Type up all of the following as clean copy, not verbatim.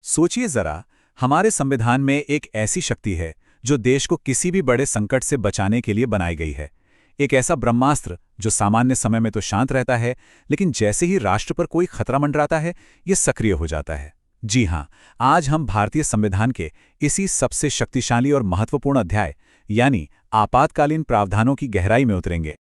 सोचिए जरा, हमारे संविधान में एक ऐसी शक्ति है जो देश को किसी भी बड़े संकट से बचाने के लिए बनाई गई है। एक ऐसा ब्रह्मास्त्र जो सामान्य समय में तो शांत रहता है, लेकिन जैसे ही राष्ट्र पर कोई खतरा मंडराता है, ये सक्रिय हो जाता है। जी हाँ, आज हम भारतीय संविधान के इसी सबसे शक्तिशाली और महत्वपूर्ण अध्याय यानी आपातकालीन प्रावधानों की गहराई में उतरेंगे।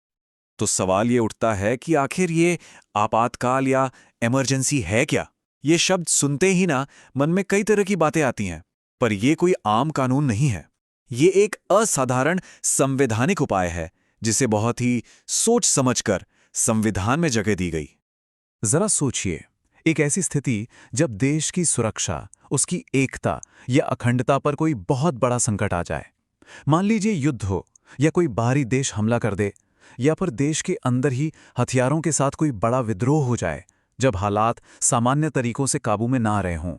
तो सवाल ये उठता है कि आखिर ये आपातकाल या इमरजेंसी है क्या? ये शब्द सुनते ही ना मन में कई तरह की बातें आती हैं, पर ये कोई आम कानून नहीं है। ये एक असाधारण संवैधानिक उपाय है जिसे बहुत ही सोच समझकर संविधान में जगह दी गई। जरा सोचिए, एक ऐसी स्थिति जब देश की सुरक्षा, उसकी एकता या अखंडता पर कोई बहुत बड़ा संकट आ जाए। मान लीजिए युद्ध हो, या कोई बाहरी देश हमला कर दे, या फिर देश के अंदर ही हथियारों के साथ कोई बड़ा विद्रोह हो जाए, जब हालात सामान्य तरीकों से काबू में ना रहे हों।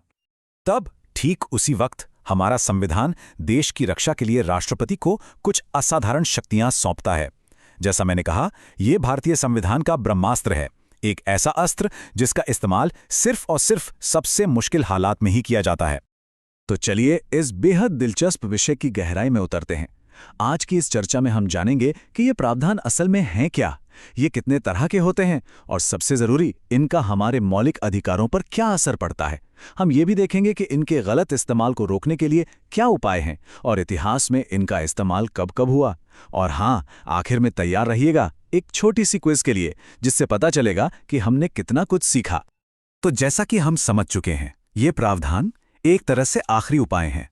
तब ठीक उसी वक्त हमारा संविधान देश की रक्षा के लिए राष्ट्रपति को कुछ असाधारण शक्तियां सौंपता है। जैसा मैंने कहा, यह भारतीय संविधान का ब्रह्मास्त्र है, एक ऐसा अस्त्र जिसका इस्तेमाल सिर्फ और सिर्फ सबसे मुश्किल हालात में ही किया जाता है। तो चलिए इस बेहद दिलचस्प विषय की गहराई में उतरते हैं। आज की इस चर्चा में हम जानेंगे कि ये प्रावधान असल में हैं क्या, ये कितने तरह के होते हैं, और सबसे जरूरी, इनका हमारे मौलिक अधिकारों पर क्या असर पड़ता है। हम ये भी देखेंगे कि इनके गलत इस्तेमाल को रोकने के लिए क्या उपाय हैं और इतिहास में इनका इस्तेमाल कब कब हुआ। और हाँ, आखिर में तैयार रहिएगा एक छोटी सी क्विज के लिए, जिससे पता चलेगा कि हमने कितना कुछ सीखा। तो जैसा कि हम समझ चुके हैं, ये प्रावधान एक तरह से आखिरी उपाय हैं।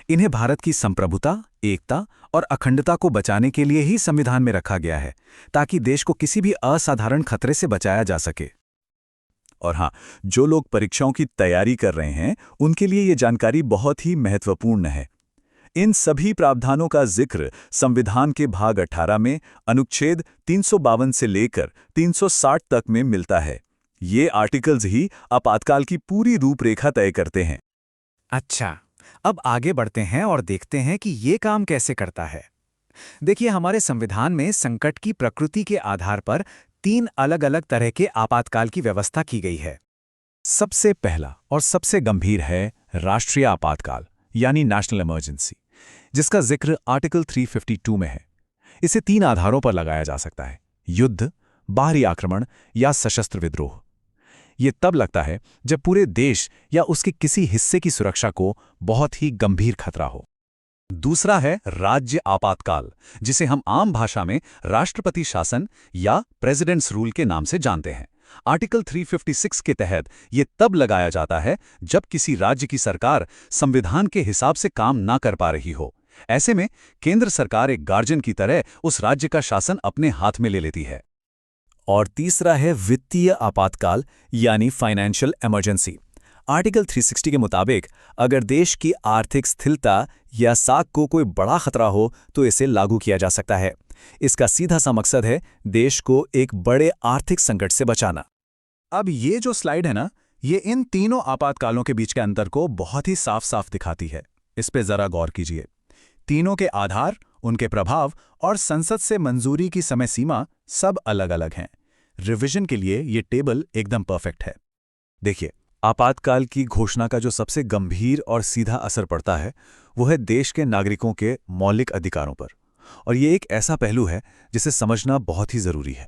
इन्हें भारत की संप्रभुता, एकता और अखंडता को बचाने के लिए ही संविधान में रखा गया है, ताकि देश को किसी भी असाधारण खतरे से बचाया जा सके। और हाँ, जो लोग परीक्षाओं की तैयारी कर रहे हैं, उनके लिए ये जानकारी बहुत ही महत्वपूर्ण है। इन सभी प्रावधानों का जिक्र संविधान के भाग 18 में अनुच्छेद 352 से लेकर 360 तक में मिलता है। ये आर्टिकल्स ही आपातकाल की पूरी रूपरेखा तय करते हैं। अच्छा, अब आगे बढ़ते हैं और देखते हैं कि ये काम कैसे करता है। देखिए, हमारे संविधान में संकट की प्रकृति के आधार पर 3 अलग-अलग तरह के आपातकाल की व्यवस्था की गई है। सबसे पहला और सबसे गंभीर है राष्ट्रीय आपातकाल यानी नेशनल इमरजेंसी, जिसका जिक्र आर्टिकल 352 में है। इसे 3 आधारों पर लगाया जा सकता है: युद्ध, बाहरी आक्रमण या सशस्त्र विद्रोह। ये तब लगता है जब पूरे देश या उसके किसी हिस्से की सुरक्षा को बहुत ही गंभीर खतरा हो। दूसरा है राज्य आपातकाल, जिसे हम आम भाषा में राष्ट्रपति शासन या प्रेसिडेंट्स रूल के नाम से जानते हैं। आर्टिकल 356 के तहत ये तब लगाया जाता है जब किसी राज्य की सरकार संविधान के हिसाब से काम ना कर पा रही हो। ऐसे में केंद्र सरकार एक गार्जियन की तरह उस राज्य का शासन अपने हाथ में ले लेती है। और तीसरा है वित्तीय आपातकाल यानी फाइनेंशियल इमरजेंसी। आर्टिकल 360 के मुताबिक अगर देश की आर्थिक स्थिरता या साख को कोई बड़ा खतरा हो तो इसे लागू किया जा सकता है। इसका सीधा सा मकसद है देश को एक बड़े आर्थिक संकट से बचाना। अब ये जो स्लाइड है ना, ये इन तीनों आपातकालों के बीच के अंतर को बहुत ही साफ साफ दिखाती है। इस पे जरा गौर कीजिए। तीनों के आधार, उनके प्रभाव और संसद से मंजूरी की समय सीमा सब अलग अलग हैं। रिवीजन के लिए ये टेबल एकदम परफेक्ट है। देखिए, आपातकाल की घोषणा का जो सबसे गंभीर और सीधा असर पड़ता है, वो है देश के नागरिकों के मौलिक अधिकारों पर। और ये एक ऐसा पहलू है जिसे समझना बहुत ही जरूरी है।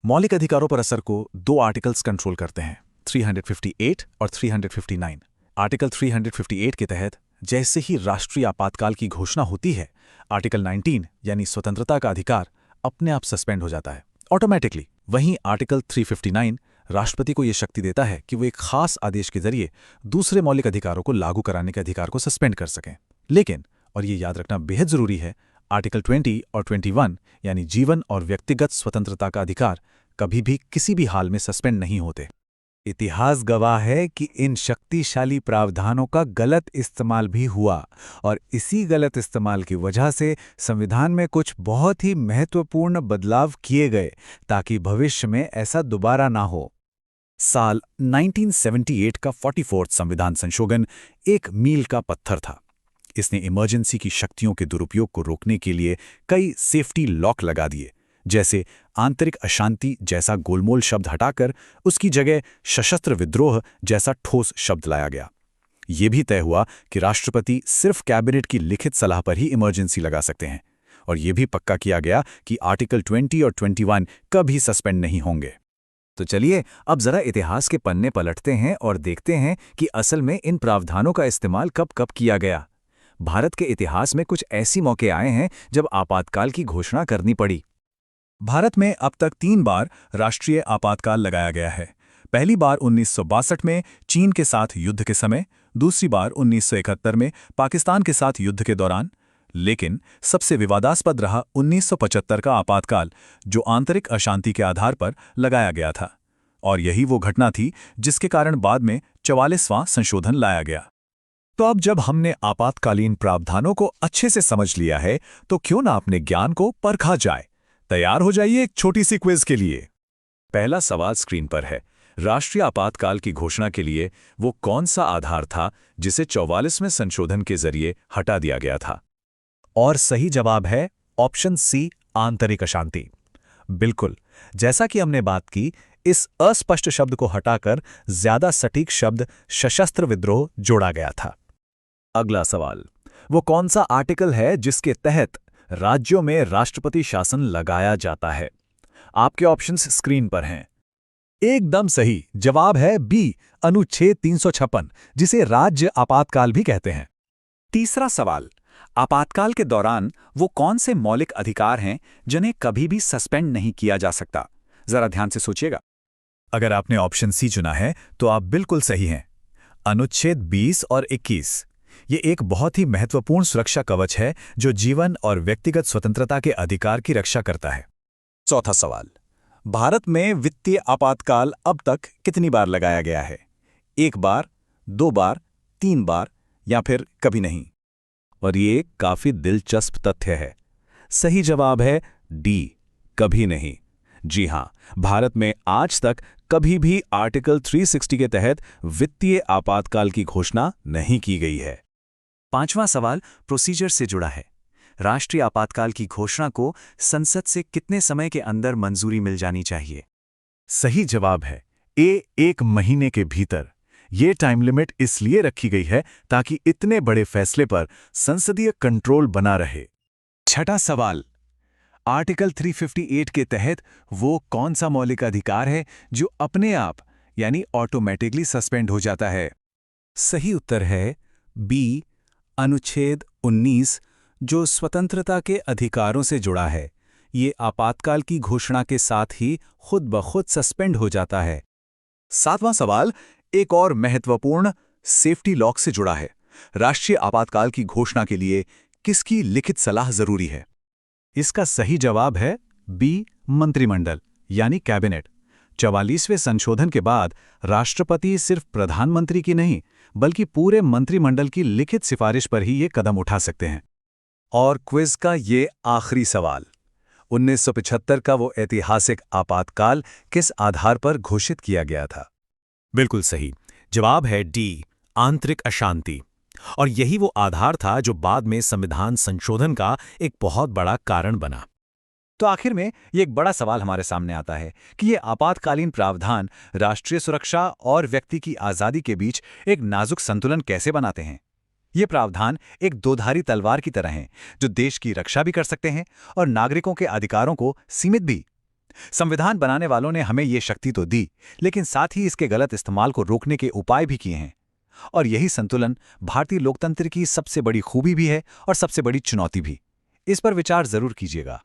मौलिक अधिकारों पर असर को 2 आर्टिकल्स कंट्रोल करते हैं, 358 और 359। आर्टिकल 358 के तहत जैसे ही राष्ट्रीय आपातकाल की घोषणा होती है, आर्टिकल 19 यानी स्वतंत्रता का अधिकार अपने आप सस्पेंड हो जाता है ऑटोमेटिकली। वहीं आर्टिकल 359 राष्ट्रपति को यह शक्ति देता है कि वो एक खास आदेश के जरिए दूसरे मौलिक अधिकारों को लागू कराने के अधिकार को सस्पेंड कर सकें। लेकिन, और ये याद रखना बेहद जरूरी है, आर्टिकल 20 और 21 यानी जीवन और व्यक्तिगत स्वतंत्रता का अधिकार कभी भी किसी भी हाल में सस्पेंड नहीं होते। इतिहास गवाह है कि इन शक्तिशाली प्रावधानों का गलत इस्तेमाल भी हुआ, और इसी गलत इस्तेमाल की वजह से संविधान में कुछ बहुत ही महत्वपूर्ण बदलाव किए गए ताकि भविष्य में ऐसा दोबारा ना हो। साल 1978 का 44वां संविधान संशोधन एक मील का पत्थर था। इसने इमरजेंसी की शक्तियों के दुरुपयोग को रोकने के लिए कई सेफ्टी लॉक लगा दिए, जैसे आंतरिक अशांति जैसा गोलमोल शब्द हटाकर उसकी जगह सशस्त्र विद्रोह जैसा ठोस शब्द लाया गया। ये भी तय हुआ कि राष्ट्रपति सिर्फ कैबिनेट की लिखित सलाह पर ही इमरजेंसी लगा सकते हैं, और ये भी पक्का किया गया कि आर्टिकल 20 और 21 कभी सस्पेंड नहीं होंगे। तो चलिए अब जरा इतिहास के पन्ने पलटते हैं और देखते हैं कि असल में इन प्रावधानों का इस्तेमाल कब कब किया गया। भारत के इतिहास में कुछ ऐसी मौके आए हैं जब आपातकाल की घोषणा करनी पड़ी। भारत में अब तक 3 बार राष्ट्रीय आपातकाल लगाया गया है। पहली बार 1962 में चीन के साथ युद्ध के समय, दूसरी बार 1971 में पाकिस्तान के साथ युद्ध के दौरान, लेकिन सबसे विवादास्पद रहा 1975 का आपातकाल, जो आंतरिक अशांति के आधार पर लगाया गया था। और यही वो घटना थी जिसके कारण बाद में 44वां संशोधन लाया गया। तो अब जब हमने आपातकालीन प्रावधानों को अच्छे से समझ लिया है, तो क्यों ना अपने ज्ञान को परखा जाए। तैयार हो जाइए एक छोटी सी क्विज के लिए। पहला सवाल स्क्रीन पर है। राष्ट्रीय आपातकाल की घोषणा के लिए वो कौन सा आधार था जिसे 44वें संशोधन के जरिए हटा दिया गया था? और सही जवाब है ऑप्शन सी, आंतरिक अशांति। बिल्कुल, जैसा कि हमने बात की, इस अस्पष्ट शब्द को हटाकर ज्यादा सटीक शब्द सशस्त्र विद्रोह जोड़ा गया था। अगला सवाल, वो कौन सा आर्टिकल है जिसके तहत राज्यों में राष्ट्रपति शासन लगाया जाता है? आपके ऑप्शंस स्क्रीन पर हैं। एकदम सही जवाब है बी, अनुच्छेद 356, जिसे राज्य आपातकाल भी कहते हैं। तीसरा सवाल, आपातकाल के दौरान वो कौन से मौलिक अधिकार हैं जिन्हें कभी भी सस्पेंड नहीं किया जा सकता? जरा ध्यान से सोचिएगा। अगर आपने ऑप्शन सी चुना है तो आप बिल्कुल सही हैं। अनुच्छेद 20 और 21, ये एक बहुत ही महत्वपूर्ण सुरक्षा कवच है जो जीवन और व्यक्तिगत स्वतंत्रता के अधिकार की रक्षा करता है। चौथा सवाल, भारत में वित्तीय आपातकाल अब तक कितनी बार लगाया गया है? 1 बार, 2 बार, 3 बार या फिर कभी नहीं? और ये काफी दिलचस्प तथ्य है। सही जवाब है डी, कभी नहीं। जी हां, भारत में आज तक कभी भी आर्टिकल 360 के तहत वित्तीय आपातकाल की घोषणा नहीं की गई है। पांचवां सवाल प्रोसीजर से जुड़ा है। राष्ट्रीय आपातकाल की घोषणा को संसद से कितने समय के अंदर मंजूरी मिल जानी चाहिए? सही जवाब है ए, 1 महीने के भीतर। ये टाइम लिमिट इसलिए रखी गई है ताकि इतने बड़े फैसले पर संसदीय कंट्रोल बना रहे। छठा सवाल, आर्टिकल 358 के तहत वो कौन सा मौलिक अधिकार है जो अपने आप यानी ऑटोमेटिकली सस्पेंड हो जाता है? सही उत्तर है बी, अनुच्छेद 19, जो स्वतंत्रता के अधिकारों से जुड़ा है। ये आपातकाल की घोषणा के साथ ही खुद ब खुद सस्पेंड हो जाता है। सातवां सवाल एक और महत्वपूर्ण सेफ्टी लॉक से जुड़ा है। राष्ट्रीय आपातकाल की घोषणा के लिए किसकी लिखित सलाह जरूरी है? इसका सही जवाब है बी, मंत्रिमंडल यानी कैबिनेट। 44वें संशोधन के बाद राष्ट्रपति सिर्फ प्रधानमंत्री की नहीं बल्कि पूरे मंत्रिमंडल की लिखित सिफारिश पर ही ये कदम उठा सकते हैं। और क्विज का ये आखिरी सवाल, 1975 का वो ऐतिहासिक आपातकाल किस आधार पर घोषित किया गया था? बिल्कुल सही जवाब है डी, आंतरिक अशांति। और यही वो आधार था जो बाद में संविधान संशोधन का एक बहुत बड़ा कारण बना। तो आखिर में ये एक बड़ा सवाल हमारे सामने आता है कि ये आपातकालीन प्रावधान राष्ट्रीय सुरक्षा और व्यक्ति की आज़ादी के बीच एक नाजुक संतुलन कैसे बनाते हैं? ये प्रावधान एक दोधारी तलवार की तरह हैं जो देश की रक्षा भी कर सकते हैं और नागरिकों के अधिकारों को सीमित भी। संविधान बनाने वालों ने हमें ये शक्ति तो दी, लेकिन साथ ही इसके गलत इस्तेमाल को रोकने के उपाय भी किए हैं। और यही संतुलन भारतीय लोकतंत्र की सबसे बड़ी खूबी भी है और सबसे बड़ी चुनौती भी। इस पर विचार जरूर कीजिएगा।